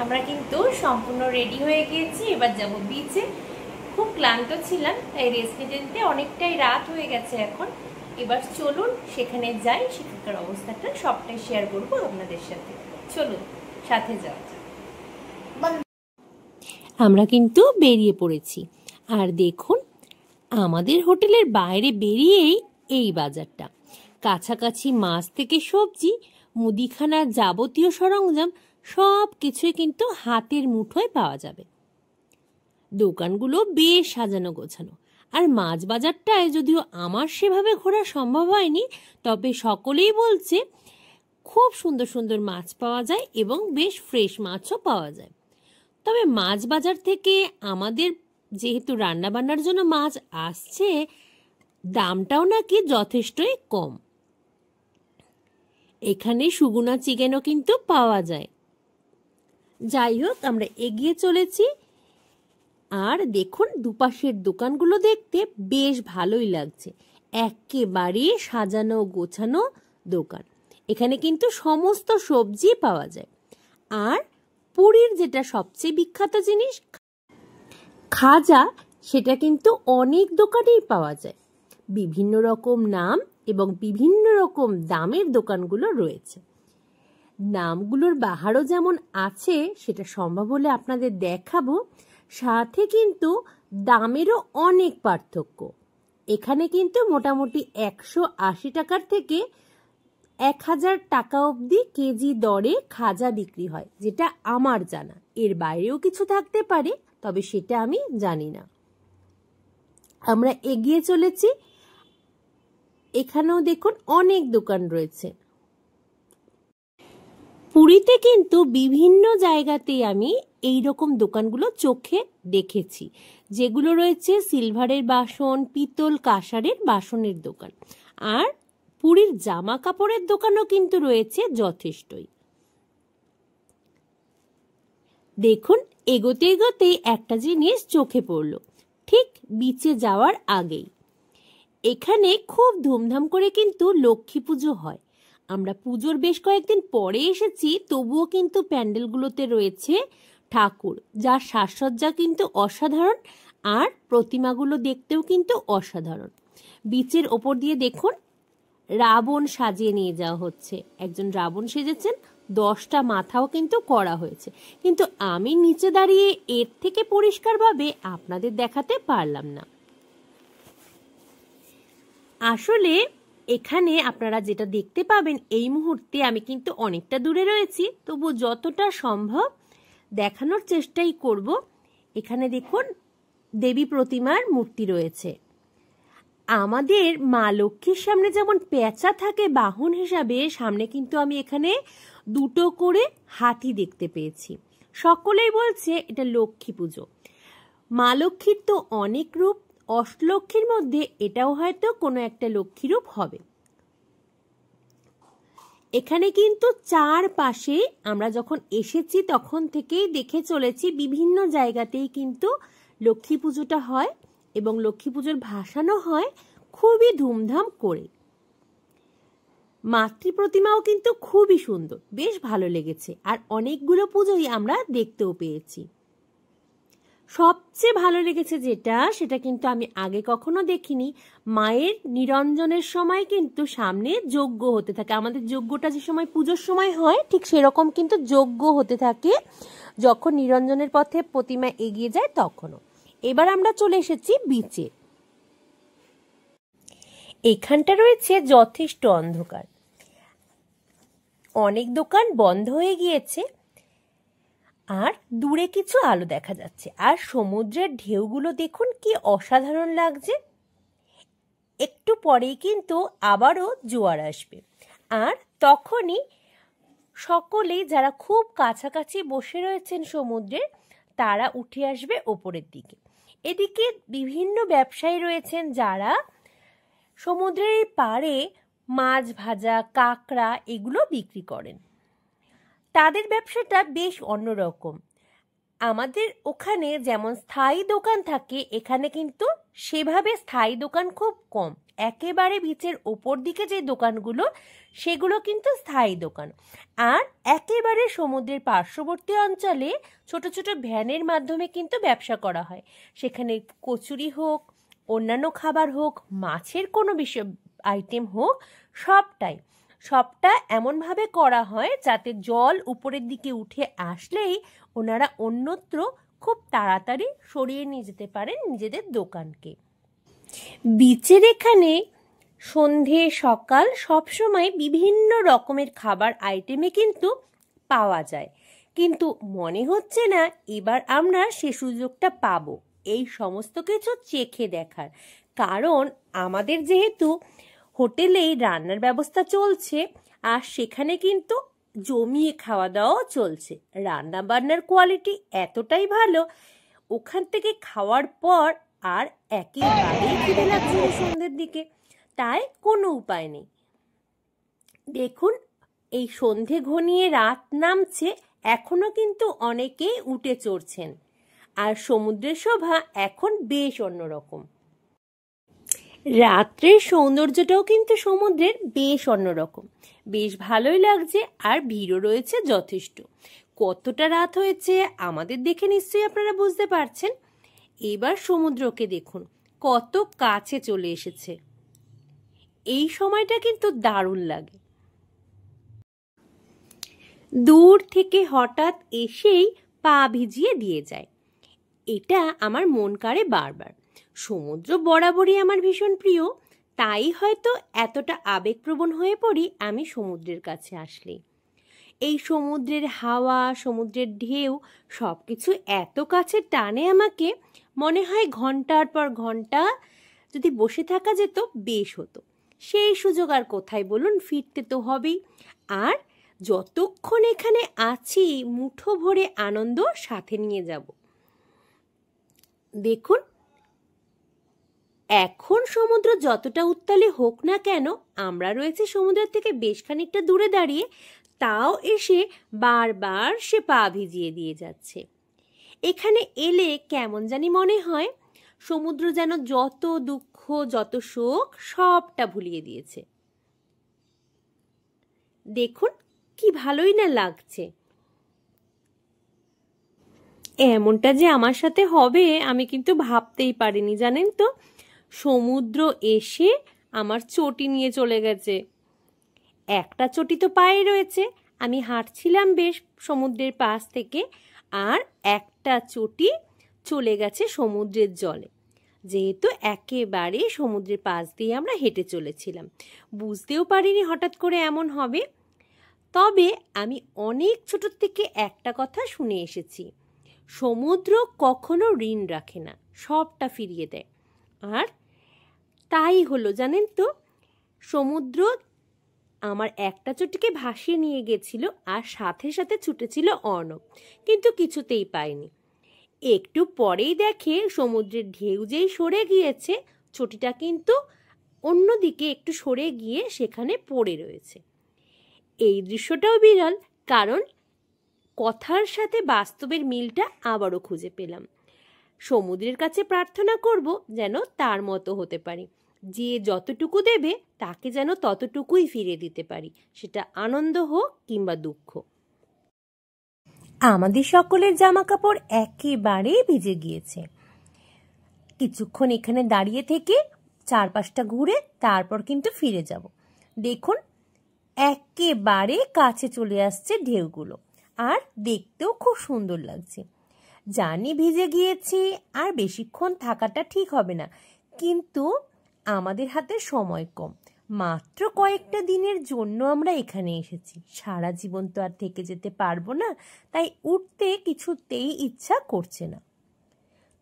আমরা কিন্তু সম্পূর্ণ রেডি হয়ে গিয়েছি, এবার যাব বিচে। খুব ক্লান্ত ছিলাম, তাই রেস্ট নিতে অনেকটাই রাত হয়ে গেছে এখন। এবার চলুন সেখানে যাই, সেখানকার অবস্থাটা সবটাই শেয়ার করবো আপনাদের সাথে। চলুন সাথে যাওয়া যাক। আমরা কিন্তু বেরিয়ে পড়েছি, আর দেখুন আমাদের হোটেলের বাইরে বেরিয়েই এই বাজারটা। কাছাকাছি মাছ থেকে সবজি, মুদিখানার যাবতীয় সরঞ্জাম সব কিছুই কিন্তু হাতের মুঠোয় পাওয়া যাবে। দোকানগুলো বেশ সাজানো গোছানো। আর মাছ বাজারটায় যদিও আমার সেভাবে ঘোরা সম্ভব হয়নি, তবে সকলেই বলছে খুব সুন্দর সুন্দর মাছ পাওয়া যায় এবং বেশ ফ্রেশ মাছও পাওয়া যায়। তবে মাছ বাজার থেকে আমাদের যেহেতু রান্নাবান্নার জন্য মাছ আসছে, দামটাও নাকি যথেষ্টই কম। এখানে সুগুনা চিকেনও কিন্তু পাওয়া যায়। যাই হোক, আমরা এগিয়ে চলেছি। আর দেখুন দুপাশের দোকানগুলো দেখতে বেশ ভালোই লাগছে, একেবারে সাজানো গোছানো দোকান। এখানে কিন্তু সমস্ত সবজি পাওয়া যায়। আর পুরীর যেটা সবচেয়ে বিখ্যাত জিনিস খাজা, সেটা কিন্তু অনেক দোকানেই পাওয়া যায়। বিভিন্ন রকম নাম এবং বিভিন্ন রকম দামের দোকানগুলো রয়েছে। নামগুলোর বাহারও যেমন আছে, সেটা সম্ভব হলে আপনাদের দেখাবো, সাথে কিন্তু দামেরও অনেক পার্থক্য। এখানে কিন্তু মোটামুটি 180 টাকার থেকে 1000 টাকা অবধি কেজি দরে খাজা বিক্রি হয়, যেটা আমার জানা। এর বাইরেও কিছু থাকতে পারে, তবে সেটা আমি জানি না। আমরা এগিয়ে চলেছি। এখানেও দেখুন অনেক দোকান রয়েছে। পুরীতে কিন্তু বিভিন্ন জায়গাতেই আমি এই রকম দোকানগুলো চোখে দেখেছি, যেগুলো রয়েছে সিলভারের বাসন, পিতল কাঁসারের বাসনের দোকান। আর পুরীর জামা কাপড়ের দোকানও কিন্তু রয়েছে যথেষ্টই। দেখুন এগোতে এগোতে একটা জিনিস চোখে পড়ল ঠিক বিচে যাওয়ার আগেই। এখানে খুব ধুমধাম করে কিন্তু লক্ষ্মী পুজো হয়। আমরা পুজোর বেশ কয়েকদিন পরে এসেছি, তবুও কিন্তু প্যান্ডেলগুলোতে রয়েছে ঠাকুর, যার সাজসজ্জা কিন্তু অসাধারণ। আর প্রতিমাগুলো দেখতেও কিন্তু অসাধারণ। বিচের ওপর দিয়ে দেখুন রাবণ সাজিয়ে নিয়ে যাওয়া হচ্ছে। একজন রাবণ সেজেছেন, 10টা মাথাও কিন্তু করা হয়েছে। কিন্তু আমি নিচে দাঁড়িয়ে এর থেকে পরিষ্কারভাবে আপনাদের দেখাতে পারলাম না। আসলে এখানে আপনারা যেটা দেখতে পাবেন, এই মুহূর্তে আমি কিন্তু অনেকটা দূরে রয়েছি, তবু যতটা সম্ভব দেখানোর চেষ্টাই করব। এখানে দেখুন দেবী প্রতিমার মূর্তি রয়েছে। আমাদের মা লক্ষ্মীর সামনে যেমন পেঁচা থাকে বাহন হিসাবে, সামনে কিন্তু আমি এখানে 2টো করে হাতি দেখতে পেয়েছি। সকলেই বলছে এটা লক্ষ্মী পুজো। মা লক্ষ্মীর তো অনেক রূপ, অষ্টলক্ষ্মীর মধ্যে এটাও হয়তো কোনো একটা লক্ষ্মী রূপ হবে। এখানে কিন্তু চারপাশে আমরা যখন এসেছি তখন থেকেই দেখে চলেছি, বিভিন্ন জায়গাতেই কিন্তু লক্ষ্মী পুজোটা হয় এবং লক্ষ্মী পুজোর ভাসানো হয় খুবই ধুমধাম করে। মাতৃ প্রতিমাও কিন্তু খুবই সুন্দর, বেশ ভালো লেগেছে। আর অনেকগুলো পুজোই আমরা দেখতেও পেয়েছি। সবচেয়ে ভালো লেগেছে যেটা, সেটা কিন্তু আমি আগে কখনো দেখিনি। মায়ের নিরঞ্জনের সময় কিন্তু সামনে যজ্ঞ হতে থাকে। আমাদের যজ্ঞটা যে সময় পুজোর সময় হয়, ঠিক সেরকম কিন্তু যজ্ঞ হতে থাকে যখন নিরঞ্জনের পথে প্রতিমা এগিয়ে যায় তখনও। এবার আমরা চলে এসেছি বিচে। এখানটা রয়েছে যথেষ্ট অন্ধকার, অনেক দোকান বন্ধ হয়ে গিয়েছে, আর দূরে কিছু আলো দেখা যাচ্ছে। আর সমুদ্রের ঢেউগুলো দেখুন কি অসাধারণ লাগছে। একটু পরেই কিন্তু আবারও জোয়ার আসবে, আর তখনই সকলেই যারা খুব কাছাকাছি বসে রয়েছেন সমুদ্রের, তারা উঠে আসবে ওপরের দিকে। এদিকে বিভিন্ন ব্যবসায়ী রয়েছেন যারা সমুদ্রের পাড়ে মাছ ভাজা, কাঁকড়া এগুলো বিক্রি করেন। তাদের ব্যবসাটা বেশ অন্যরকম। আমাদের ওখানে যেমন স্থায়ী দোকান থাকে, এখানে কিন্তু সেভাবে স্থায়ী দোকান খুব কম। একেবারে বিচের ওপর দিকে যে দোকানগুলো সেগুলো কিন্তু স্থায়ী দোকান। আর একেবারে সমুদ্রের পার্শ্ববর্তী অঞ্চলে ছোট ছোট ভ্যানের মাধ্যমে কিন্তু ব্যবসা করা হয়। সেখানে কচুরি হোক, অন্যান্য খাবার হোক, মাছের কোনো বিষয় আইটেম হোক, সবটা এমনভাবে করা হয় যাতে জল উপরের দিকে উঠে আসলেই ওনারা অন্যত্র খুব তাড়াতাড়ি সরিয়ে নিয়ে যেতে পারেন নিজেদের দোকানকে। বিচের এখানে সন্ধে সকাল সবসময় বিভিন্ন রকমের খাবার আইটেমে কিন্তু পাওয়া যায়, কিন্তু মনে হচ্ছে না এবার আমরা সে সুযোগটা পাবো এই সমস্ত কিছু চেখে দেখার। কারণ আমাদের যেহেতু হোটেলেই রান্নার ব্যবস্থা চলছে আর সেখানে কিন্তু জমিয়ে খাওয়া দাওয়াও চলছে, রান্না বান্নার কোয়ালিটি এতটাই ভালো, ওখান থেকে খাওয়ার পর আর একেবারেই খিদে লাগছে সন্ধ্যের দিকে, তাই কোনো উপায় নেই। দেখুন, এই সন্ধে ঘনিয়ে রাত নামছে, এখনো কিন্তু অনেকেই উঠে চড়ছেন, আর সমুদ্রের শোভা এখন বেশ অন্যরকম। রাত্রের সৌন্দর্যটাও কিন্তু সমুদ্রের বেশ অন্যরকম, বেশ ভালোই লাগছে, আর ভিড়ও রয়েছে যথেষ্ট। কতটা রাত হয়েছে আমাদের দেখে নিশ্চয়ই আপনারা বুঝতে পারছেন। এবার সমুদ্রকে দেখুন কত কাছে চলে এসেছে, এই সময়টা কিন্তু দারুণ লাগে। দূর থেকে হঠাৎ এসেই পা ভিজিয়ে দিয়ে যায়, এটা আমার মন কাড়ে বারবার। সমুদ্র বরাবরই আমার ভীষণ প্রিয়, তাই হয়তো এতটা আবেগপ্রবণ হয়ে পড়ি আমি সমুদ্রের কাছে আসলে। এই সমুদ্রের হাওয়া, সমুদ্রের ঢেউ সবকিছু এত কাছে টানে আমাকে, মনে হয় ঘন্টার পর ঘন্টা যদি বসে থাকা যেত বেশ হতো। সেই সুযোগ আর কোথায় বলুন, ফিরতে তো হবেই। আর যতক্ষণ এখানে আছি মুঠো ভরে আনন্দ সাথে নিয়ে যাব। দেখুন, এখন সমুদ্র যতটা উত্তালে হোক না কেন, আমরা রয়েছি সমুদ্রের থেকে বেশ খানিকটা দূরে দাঁড়িয়ে, তাও এসে বারবার সে পা ভিজিয়ে দিয়ে যাচ্ছে। এখানে এলে কেমন জানি মনে হয় সমুদ্র যেন যত দুঃখ যত শোক সবটা ভুলিয়ে দিয়েছে। দেখুন কি ভালোই না লাগছে। এমনটা যে আমার সাথে হবে আমি কিন্তু ভাবতেই পারিনি, জানেন তো। সমুদ্র এসে আমার চটি নিয়ে চলে গেছে। একটা চটি তো পায়ে রয়েছে, আমি হাঁটছিলাম বেশ সমুদ্রের পাশ থেকে, আর একটা চটি চলে গেছে সমুদ্রের জলে। যেহেতু একেবারে সমুদ্রের পাশ দিয়ে আমরা হেঁটে চলেছিলাম, বুঝতেও পারিনি হঠাৎ করে এমন হবে। তবে আমি অনেক ছোট থেকে একটা কথা শুনে এসেছি, সমুদ্র কখনো ঋণ রাখে না, সবটা ফিরিয়ে দেয়। আর তাই হলো, জানেন তো। সমুদ্র আমার একটা চটিকে ভাসিয়ে নিয়ে গেছিল, আর সাথে সাথে ছুটেছিল অর্ণব, কিন্তু কিছুতেই পাইনি। একটু পরেই দেখে সমুদ্রের ঢেউ যেই সরে গিয়েছে, চটিটা কিন্তু অন্যদিকে একটু সরে গিয়ে সেখানে পড়ে রয়েছে। এই দৃশ্যটাও বিরল, কারণ কথার সাথে বাস্তবের মিলটা আবারও খুঁজে পেলাম। সমুদ্রের কাছে প্রার্থনা করব যেন তার মতো হতে পারি, যে যতটুকু দেবে তাকে যেন ততটুকুই ফিরিয়ে দিতে পারি, সেটা আনন্দ হোক কিংবা দুঃখ। আমাদের সকলের জামা কাপড় একেবারে ভিজে গিয়েছে। কিছুক্ষণ এখানে দাঁড়িয়ে থেকে চারপাশটা ঘুরে তারপর কিন্তু ফিরে যাব। দেখুন, একেবারে কাছে চলে আসছে ঢেউগুলো, আর দেখতেও খুব সুন্দর লাগছে। জানি ভিজে গিয়েছি, আর বেশিক্ষণ থাকাটা ঠিক হবে না, কিন্তু আমাদের হাতে সময় কম, মাত্র কয়েকটা দিনের জন্য আমরা এখানে এসেছি, সারা জীবন তো আর থেকে যেতে পারবো না, তাই উঠতে কিছুতেই ইচ্ছা করছে না।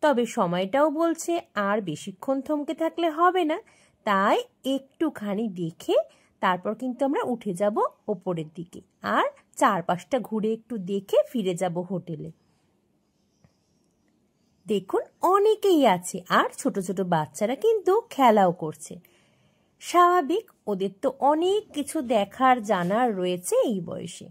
তবে সময়টাও বলছে আর বেশিক্ষণ থমকে থাকলে হবে না, তাই একটুখানি দেখে তারপর কিন্তু আমরা উঠে যাব ওপরের দিকে, আর চারপাশটা ঘুরে একটু দেখে ফিরে যাব হোটেলে। দেখুন, অনেকেই আছে, আর ছোট ছোট বাচ্চারা কিন্তু খেলাও করছে। স্বাভাবিক, ওদের তো অনেক কিছু দেখার জানার রয়েছে এই বয়সে।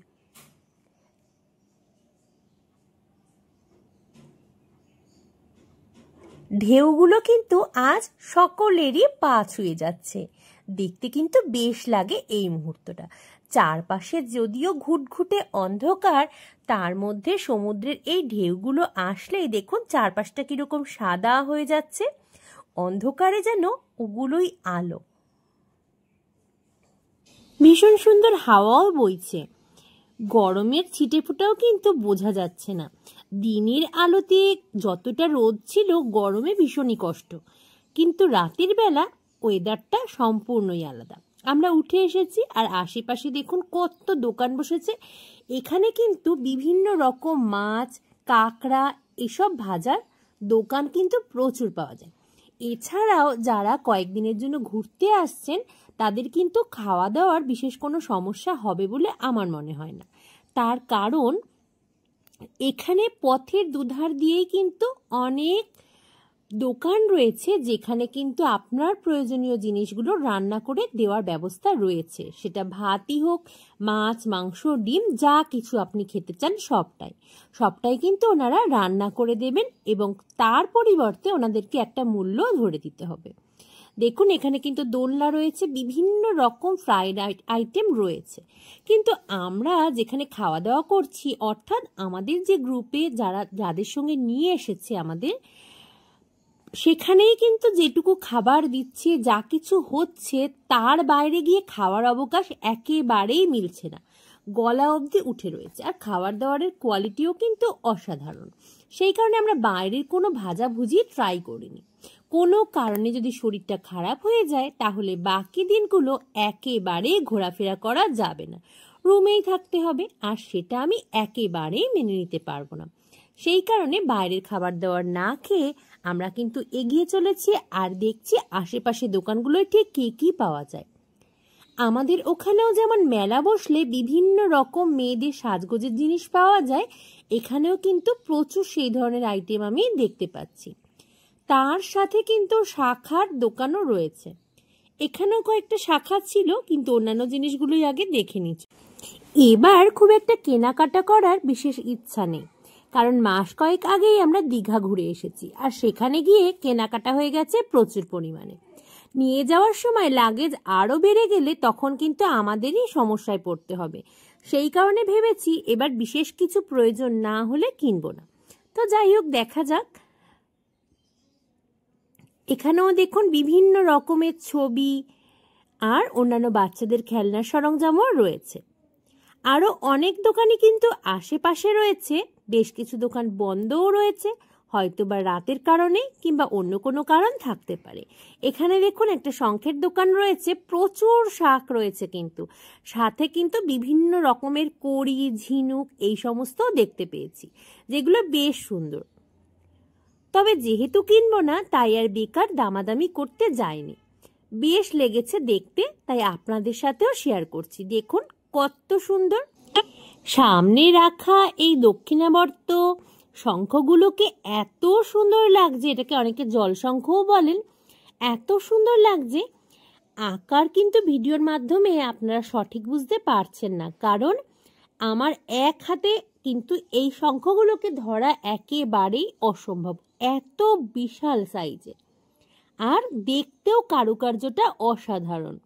ঢেউগুলো কিন্তু আজ সকলেরই পা ছুঁয়ে যাচ্ছে। দেখতে কিন্তু বেশ লাগে এই মুহূর্তটা। চারপাশে যদিও ঘুটঘুটে অন্ধকার, তার মধ্যে সমুদ্রের এই ঢেউগুলো আসলেই দেখুন চারপাশটা কিরকম সাদা হয়ে যাচ্ছে। অন্ধকারে যেন ওগুলোই আলো। ভীষণ সুন্দর হাওয়াও বইছে। গরমের ছিটেফোঁটাও কিন্তু বোঝা যাচ্ছে না। দিনের আলোতে যতটা রোদ ছিল, গরমে ভীষণই কষ্ট, কিন্তু রাতের বেলা ওয়েদারটা সম্পূর্ণই আলাদা। আমরা উঠে এসেছি আর আশেপাশে দেখুন কত দোকান বসেছে। এখানে কিন্তু বিভিন্ন রকম মাছ, কাঁকড়া এসব ভাজার দোকান কিন্তু প্রচুর পাওয়া যায়। এছাড়াও যারা কয়েকদিনের জন্য ঘুরতে আসছেন তাদের কিন্তু খাওয়া দাওয়ার বিশেষ কোনো সমস্যা হবে বলে আমার মনে হয় না। তার কারণ এখানে পথের দুধার দিয়েই কিন্তু অনেক দোকান রয়েছে, যেখানে কিন্তু আপনার প্রয়োজনীয় জিনিসগুলো রান্না করে দেওয়ার ব্যবস্থা রয়েছে। সেটা ভাতই হোক, মাছ, মাংস, ডিম, যা কিছু আপনি খেতে চান সবটাই কিন্তু ওনারা রান্না করে দেবেন এবং তার পরিবর্তে ওনাদেরকে একটা মূল্য ধরে দিতে হবে। দেখুন এখানে কিন্তু দোলনা রয়েছে, বিভিন্ন রকম ফ্রাইড আইটেম রয়েছে। কিন্তু আমরা যেখানে খাওয়া দাওয়া করছি, অর্থাৎ আমাদের যে গ্রুপে যাদের সঙ্গে নিয়ে এসেছে আমাদের, সেখানেই কিন্তু যেটুকু খাবার দিচ্ছে, যা কিছু হচ্ছে, তার বাইরে গিয়ে খাওয়ার অবকাশ একেবারেই মিলছে না। গলা অবধি উঠে রয়েছে। আর খাবার দাবারের কোয়ালিটিও কিন্তু অসাধারণ। সেই কারণে আমরা বাইরের কোনো ভাজাভুজি ট্রাই করিনি। কোনো কারণে যদি শরীরটা খারাপ হয়ে যায়, তাহলে বাকি দিনগুলো একেবারেই ঘোরাফেরা করা যাবে না, রুমেই থাকতে হবে। আর সেটা আমি একেবারেই মেনে নিতে পারবো না। সেই কারণে বাইরের খাবার দাবার না খেয়ে আমরা কিন্তু এগিয়ে চলেছি আর দেখছি আশেপাশে দোকানগুলোয় ঠিক কি কি পাওয়া যায়। আমাদের ওখানেও যেমন মেলা বসলে বিভিন্ন রকম মেয়েদের সাজগোজের জিনিস পাওয়া যায়, এখানেও কিন্তু প্রচুর সেই ধরনের আইটেম আমি দেখতে পাচ্ছি। তার সাথে কিন্তু শাখার দোকানও রয়েছে। এখানেও কয়েকটা শাখা ছিল, কিন্তু অন্যান্য জিনিসগুলোই আগে দেখে নিচ্ছি। এবার খুব একটা কেনাকাটা করার বিশেষ ইচ্ছা নেই, কারণ মাস কয়েক আগেই আমরা দীঘা ঘুরে এসেছি আর সেখানে গিয়ে কেনাকাটা হয়ে গেছে প্রচুর পরিমাণে। নিয়ে যাওয়ার সময় লাগেজ আরও বেড়ে গেলে তখন কিন্তু আমাদেরই সমস্যায় পড়তে হবে। সেই কারণে ভেবেছি এবার বিশেষ কিছু প্রয়োজন না হলে কিনবো না। তো যাই হোক, দেখা যাক। এখানেও দেখুন বিভিন্ন রকমের ছবি আর অন্যান্য বাচ্চাদের খেলনার সরঞ্জামও রয়েছে। আরও অনেক দোকানই কিন্তু আশেপাশে রয়েছে, বেশ কিছু দোকান বন্ধও রয়েছে, হয়তো বা রাতের কারণে কিংবা অন্য কোনো কারণ থাকতে পারে। এখানে দেখুন একটা শঙ্খের দোকান রয়েছে, প্রচুর শাক রয়েছে, কিন্তু সাথে কিন্তু বিভিন্ন রকমের কড়ি, ঝিনুক এই সমস্ত দেখতে পেয়েছি, যেগুলো বেশ সুন্দর। তবে যেহেতু কিনবো না, তাই আর বেকার দামাদামি করতে যায়নি। বেশ লেগেছে দেখতে, তাই আপনাদের সাথেও শেয়ার করছি। দেখুন কত সুন্দর। সামনে রাখা এই দক্ষিণাবর্ত শঙ্খগুলোকে এত সুন্দর লাগছে, এটাকে অনেকে জল শঙ্খও বলেন, এত সুন্দর লাগছে। আকার কিন্তু ভিডিওর মাধ্যমে আপনারা সঠিক বুঝতে পারছেন না, কারণ আমার এক হাতে কিন্তু এই শঙ্খগুলোকে ধরা একেবারেই অসম্ভব, এত বিশাল সাইজের। আর দেখতেও কারুকার্যটা অসাধারণ।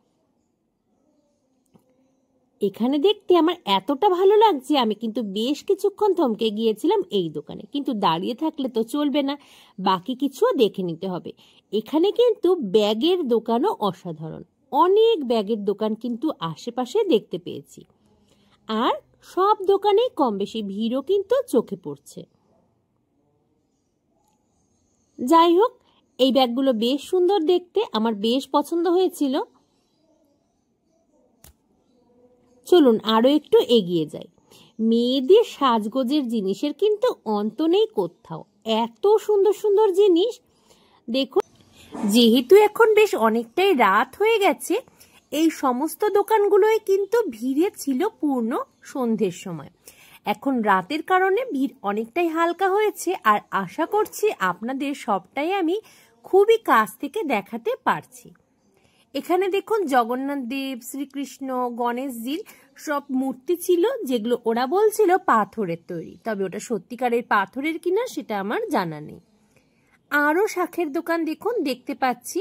এখানে দেখতে আমার এতটা ভালো লাগছে, আমি কিন্তু বেশ কিছুক্ষণ থমকে গিয়েছিলাম এই দোকানে। কিন্তু দাঁড়িয়ে থাকলে তো চলবে না, বাকি কিছুও দেখে নিতে হবে। এখানে কিন্তু ব্যাগের দোকানও অসাধারণ, অনেক ব্যাগের দোকান কিন্তু আশেপাশে দেখতে পেয়েছি। আর সব দোকানেই কম বেশি ভিড়ও কিন্তু চোখে পড়ছে। যাই হোক, এই ব্যাগগুলো বেশ সুন্দর দেখতে, আমার বেশ পছন্দ হয়েছিল। চলুন আরো একটু এগিয়ে যাই। মেয়েদের সাজগোজের জিনিসের কিন্তু অন্ত নেই কোথাও, এত সুন্দর সুন্দর জিনিস। দেখুন, যেহেতু এখন বেশ অনেকটাই রাত হয়ে গেছে, এই সমস্ত দোকানগুলোই কিন্তু ভিড়ে ছিল পূর্ণ সন্ধ্যের সময়। এখন রাতের কারণে ভিড় অনেকটাই হালকা হয়েছে, আর আশা করছি আপনাদের সবটাই আমি খুবই কাছ থেকে দেখাতে পারছি। এখানে দেখুন জগন্নাথ দেব, শ্রীকৃষ্ণ, গণেশজির সব মূর্তি ছিল, যেগুলো ওরা বলছিল পাথরের তৈরি, তবে ওটা সত্যিকারের পাথরের কিনা সেটা আমার জানা নেই। আরো শাঁখের দোকান দেখুন দেখতে পাচ্ছি,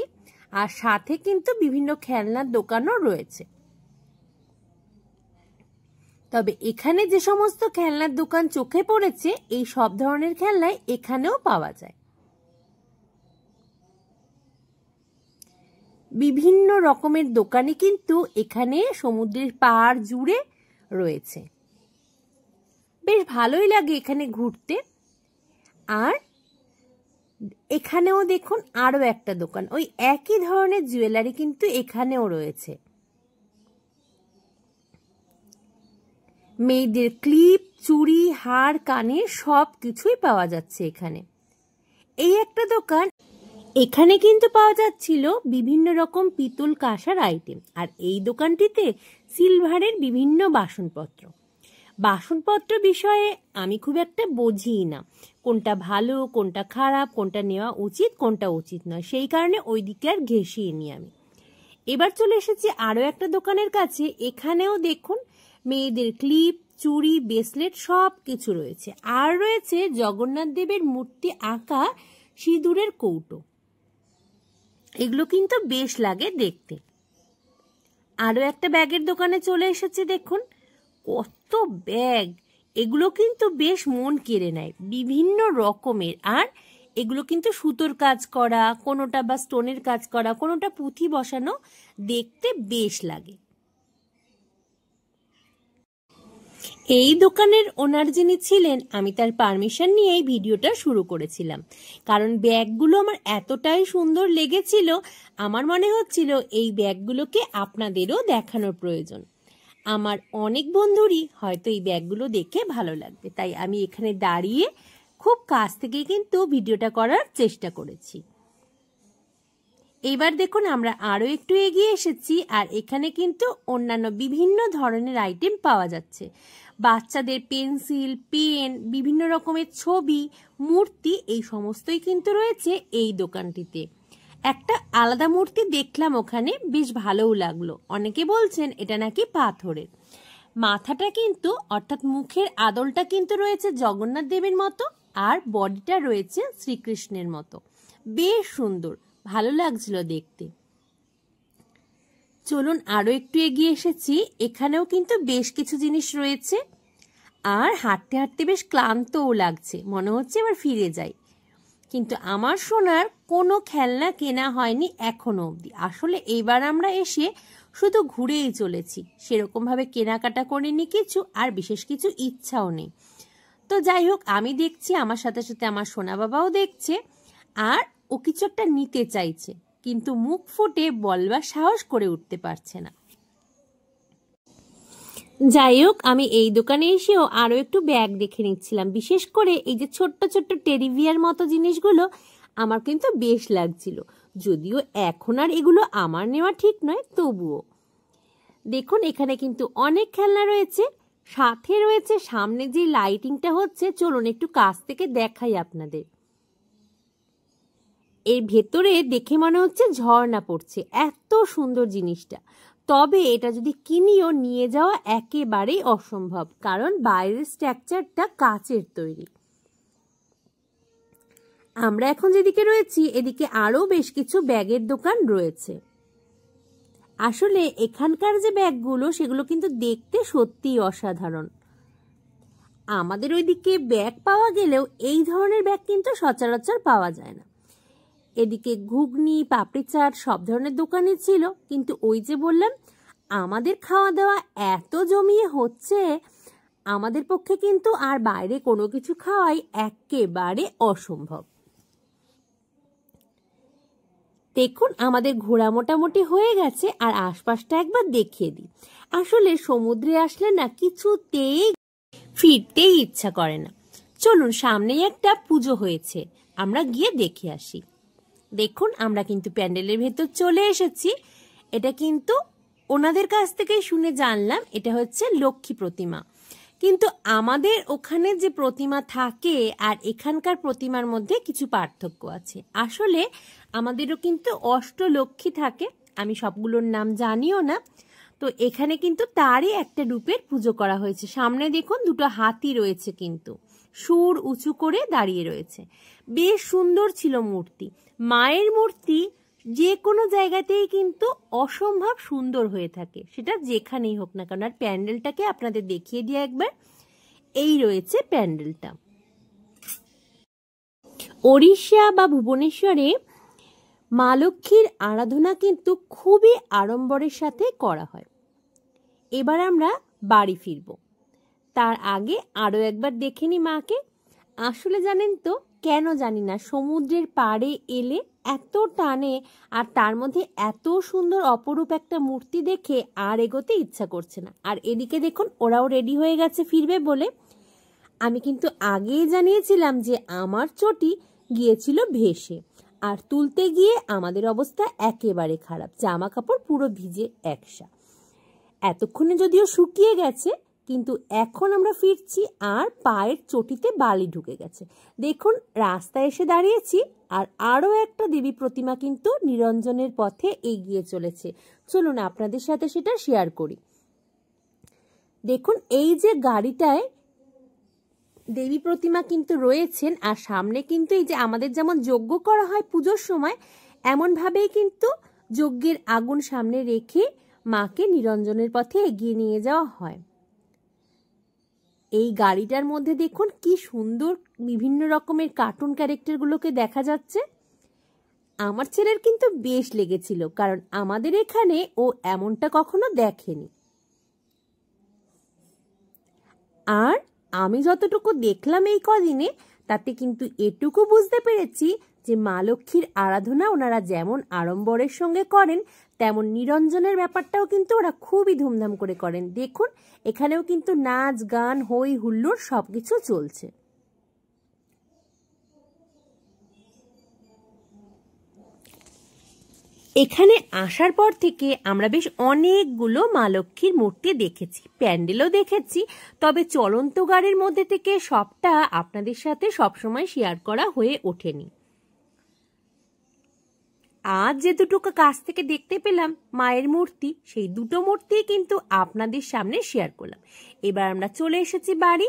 আর সাথে কিন্তু বিভিন্ন খেলনার দোকানও রয়েছে। তবে এখানে যে সমস্ত খেলনার দোকান চোখে পড়েছে, এই সব ধরনের খেলনাই এখানেও পাওয়া যায়। বিভিন্ন রকমের দোকানই কিন্তু এখানে সমুদ্রের পাড় জুড়ে রয়েছে। বেশ ভালোই লাগে এখানে ঘুরতে। আর এখানেও দেখুন আরো একটা দোকান, ওই একই ধরনের জুয়েলারি কিন্তু এখানেও রয়েছে। মেয়েদের ক্লিপ, চুড়ি, হার, কানের সব কিছুই পাওয়া যাচ্ছে এখানে। এই একটা দোকান, এখানে কিন্তু পাওয়া যাচ্ছিল বিভিন্ন রকম পিতল কাঁসার আইটেম। আর এই দোকানটিতে সিলভারের বিভিন্ন বাসনপত্র বিষয়ে আমি খুব একটা বুঝি না, কোনটা ভালো, কোনটা খারাপ, কোনটা নেওয়া উচিত, কোনটা উচিত নয়, সেই কারণে ওই দিকে আর ঘেঁষিয়ে নি আমি। এবার চলে এসেছি আরো একটা দোকানের কাছে। এখানেও দেখুন মেয়েদের ক্লিপ, চুড়ি, ব্রেসলেট সব কিছু রয়েছে। আর রয়েছে জগন্নাথ দেবের মূর্তি আঁকা সিঁদুরের কৌটো। এগুলো কিন্তু বেশ লাগে দেখতে। আরো একটা ব্যাগের দোকানে চলে এসেছে, দেখুন কত ব্যাগ। এগুলো কিন্তু বেশ মন কেড়ে নেয়, বিভিন্ন রকমের। আর এগুলো কিন্তু সুতোর কাজ করা, কোনোটা বা স্টোনের কাজ করা, কোনোটা পুঁথি বসানো, দেখতে বেশ লাগে। এই দোকানের ওনার যিনি ছিলেন, আমি তার পারমিশন নিয়ে এই ভিডিওটা শুরু করেছিলাম, কারণ ব্যাগগুলো আমার এতটাই সুন্দর লেগেছিল, আমার মনে হচ্ছিল এই ব্যাগগুলোকে আপনাদেরও দেখানোর প্রয়োজন। আমার অনেক বন্ধুরই হয়তো এই ব্যাগগুলো দেখে ভালো লাগবে, তাই আমি এখানে দাঁড়িয়ে খুব কাছ থেকে কিন্তু ভিডিওটা করার চেষ্টা করেছি। এবার দেখুন আমরা আরো একটু এগিয়ে এসেছি, আর এখানে কিন্তু অন্যান্য বিভিন্ন ধরনের আইটেম পাওয়া যাচ্ছে। বাচ্চাদের পেন্সিল, পেন, বিভিন্ন রকমের ছবি, মূর্তি, এই সমস্তই কিন্তু রয়েছে এই দোকানটিতে। একটা আলাদা মূর্তি দেখলাম ওখানে, বেশ ভালোও লাগলো। অনেকে বলছেন এটা নাকি পাথরের। মাথাটা কিন্তু অর্থাৎ মুখের আদলটা কিন্তু রয়েছে জগন্নাথ দেবের মতো, আর বডিটা রয়েছে শ্রীকৃষ্ণের মতো। বেশ সুন্দর, ভালো লাগছিল দেখতে। চলুন আরো একটু এগিয়ে এসেছি, এখানেও কিন্তু বেশ কিছু জিনিস রয়েছে। আর হাঁটতে হাঁটতে বেশ ক্লান্তও লাগছে, মনে হচ্ছে এবার ফিরে যাই। কিন্তু আমার সোনার কোনো খেলনা কেনা হয়নি এখনো অবধি। আসলে এইবার আমরা এসে শুধু ঘুরেই চলেছি, সেরকম ভাবে কেনাকাটা করিনি কিছু, আর বিশেষ কিছু ইচ্ছাও নেই। তো যাই হোক, আমি দেখছি, আমার সাথে সাথে আমার সোনা বাবাও দেখছে, আর ও কিছু একটা নিতে চাইছে, কিন্তু মুখ ফুটে বলবার সাহস করে উঠতে পারছে না। যাই হোক, আমি এই দোকানে এসেও আরো একটু ব্যাগ দেখে নিচ্ছিলাম। বিশেষ করে এই যে ছোট্ট ছোট্ট টেডি বিয়ার মতো জিনিসগুলো আমার কিন্তু বেশ লাগছিল, যদিও এখন আর এগুলো আমার নেওয়া ঠিক নয়, তবুও দেখুন এখানে কিন্তু অনেক খেলনা রয়েছে। সাথে রয়েছে সামনে যে লাইটিংটা হচ্ছে, চলুন একটু কাছ থেকে দেখাই আপনাদের। এর ভেতরে দেখে মনে হচ্ছে ঝর্ণা পড়ছে, এত সুন্দর জিনিসটা। তবে এটা যদি কিনিও নিয়ে যাওয়া একেবারেই অসম্ভব, কারণ বাইরের স্ট্রাকচারটা কাচের তৈরি। আমরা এখন যেদিকে রয়েছি, এদিকে আরো বেশ কিছু ব্যাগের দোকান রয়েছে। আসলে এখানকার যে ব্যাগগুলো, সেগুলো কিন্তু দেখতে সত্যিই অসাধারণ। আমাদের ওইদিকে ব্যাগ পাওয়া গেলেও এই ধরনের ব্যাগ কিন্তু সচরাচর পাওয়া যায় না। এদিকে ঘুগনি, পাপড়ি চাট সব ধরনের দোকানই ছিল, কিন্তু ওই যে বললাম আমাদের খাওয়া দাওয়া এত জমিয়ে হচ্ছে, আমাদের পক্ষে কিন্তু আর বাইরে কোনো কিছু খাওয়াই একেবারে অসম্ভব। দেখুন আমাদের ঘোরা মোটামুটি হয়ে গেছে, আর আশপাশটা একবার দেখিয়ে দিই। আসলে সমুদ্রে আসলে না কিছুতেই ফিরতেই ইচ্ছা করে না। চলুন, সামনেই একটা পুজো হয়েছে, আমরা গিয়ে দেখে আসি। দেখুন আমরা কিন্তু প্যান্ডেলের ভেতর চলে এসেছি। এটা কিন্তু ওনাদের কাছ থেকেই শুনে জানলাম এটা হচ্ছে লক্ষ্মী প্রতিমা, কিন্তু আমাদের ওখানে যে প্রতিমা থাকে আর এখানকার প্রতিমার মধ্যে কিছু পার্থক্য আছে। আসলে আমাদেরও কিন্তু অষ্টলক্ষ্মী থাকে, আমি সবগুলোর নাম জানিও না। তো এখানে কিন্তু তারই একটা রূপের পুজো করা হয়েছে। সামনে দেখুন দুটো হাতি রয়েছে, কিন্তু সুর উঁচু করে দাঁড়িয়ে রয়েছে। বেশ সুন্দর ছিল মূর্তি। মায়ের মূর্তি যে কোনো জায়গাতেই কিন্তু অসম্ভব সুন্দর হয়ে থাকে, সেটা যেখানেই হোক না কেন। আর প্যান্ডেলটাকে আপনাদের দেখিয়ে দিয়ে একবার, এই রয়েছে প্যান্ডেলটা। ওড়িশা বা ভুবনেশ্বরে মা লক্ষ্মীর আরাধনা কিন্তু খুবই আড়ম্বরের সাথে করা হয়। এবার আমরা বাড়ি ফিরব, তার আগে আরও একবার দেখে নি মাকে। আসলে জানেন তো, কেন জানি না, সমুদ্রের পাড়ে এলে এত টানে, আর তার মধ্যে এত সুন্দর অপরূপ একটা মূর্তি দেখে আর এগোতে ইচ্ছা করছে না। আর এদিকে দেখুন, ওরাও রেডি হয়ে গেছে ফিরবে বলে। আমি কিন্তু আগেই জানিয়েছিলাম যে আমার চটি গিয়েছিল ভেসে, আর তুলতে গিয়ে আমাদের অবস্থা একেবারে খারাপ, জামা কাপড় পুরো ভিজে একসা। এতক্ষণে যদিও শুকিয়ে গেছে, কিন্তু এখন আমরা ফিরছি আর পায়ের চটিতে বালি ঢুকে গেছে। দেখুন, রাস্তায় এসে দাঁড়িয়েছি, আর আরও একটা দেবী প্রতিমা কিন্তু নিরঞ্জনের পথে এগিয়ে চলেছে। চলুন আপনাদের সাথে সেটা শেয়ার করি। দেখুন, এই যে গাড়িটায় দেবী প্রতিমা কিন্তু রয়েছেন, আর সামনে কিন্তু এই যে আমাদের যেমন যজ্ঞ করা হয় পুজোর সময়, এমনভাবেই কিন্তু যজ্ঞের আগুন সামনে রেখে মাকে নিরঞ্জনের পথে এগিয়ে নিয়ে যাওয়া হয়। এই গাড়িটার মধ্যে দেখুন কি সুন্দর বিভিন্ন রকমের কার্টুন ক্যারেক্টারগুলোকে দেখা যাচ্ছে। আমার ছেলের কিন্তু বেশ লেগেছিল, কারণ আমাদের এখানে ও এমনটা কখনো দেখেনি। আর আমি যতটুকু দেখলাম এই কদিনে, তাতে কিন্তু এটুকু বুঝতে পেরেছি যে মা লক্ষ্মীর আরাধনা ওনারা যেমন আড়ম্বরের সঙ্গে করেন, তেমন নিরঞ্জনের ব্যাপারটাও কিন্তু ওরা খুবই ধুমধাম করে করেন। দেখুন, এখানেও কিন্তু নাচ গান হই হুল্লোড় সবকিছু চলছে। এখানে আসার পর থেকে আমরা বেশ অনেকগুলো মা লক্ষ্মীর মূর্তি দেখেছি, প্যান্ডেলও দেখেছি, তবে চলন্ত গাড়ির মধ্যে থেকে সবটা আপনাদের সাথে সবসময় শেয়ার করা হয়ে ওঠেনি। আজ যে দুটো কাছ থেকে দেখতে পেলাম মায়ের মূর্তি, সেই দুটো মূর্তি কিন্তু আপনাদের সামনে শেয়ার করলাম। এবার আমরা চলে এসেছি বাড়ি,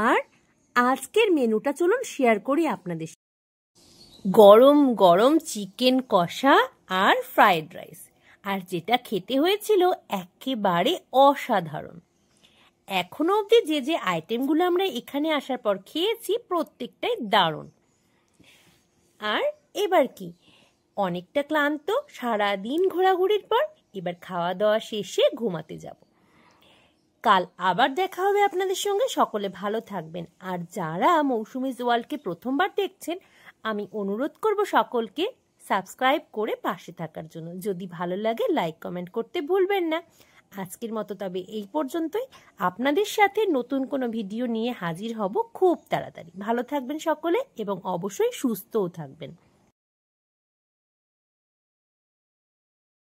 আর আজকের মেনুটা চলুন শেয়ার করি আপনাদের। গরম গরম চিকেন কষা আর ফ্রাইড রাইস, আর যেটা খেতে হয়েছিল একেবারে অসাধারণ। এখনো অবধি যে যে আইটেমগুলো আমরা এখানে আসার পর খেয়েছি, প্রত্যেকটাই দারুণ। আর এবার কি, অনেকটা ক্লান্ত সারাদিন ঘোরাঘুরির পর, এবার খাওয়া দাওয়া শেষে ঘুমাতে যাব। কাল আবার দেখা হবে আপনাদের সঙ্গে। সকলে ভালো থাকবেন। আর যারা মৌসুমীজ ওয়ার্ল্ডকে প্রথমবার দেখছেন, আমি অনুরোধ করব সকলকে সাবস্ক্রাইব করে পাশে থাকার জন্য। যদি ভালো লাগে লাইক কমেন্ট করতে ভুলবেন না। আজকের মতো তবে এই পর্যন্তই। আপনাদের সাথে নতুন কোনো ভিডিও নিয়ে হাজির হব খুব তাড়াতাড়ি। ভালো থাকবেন সকলে, এবং অবশ্যই সুস্থও থাকবেন।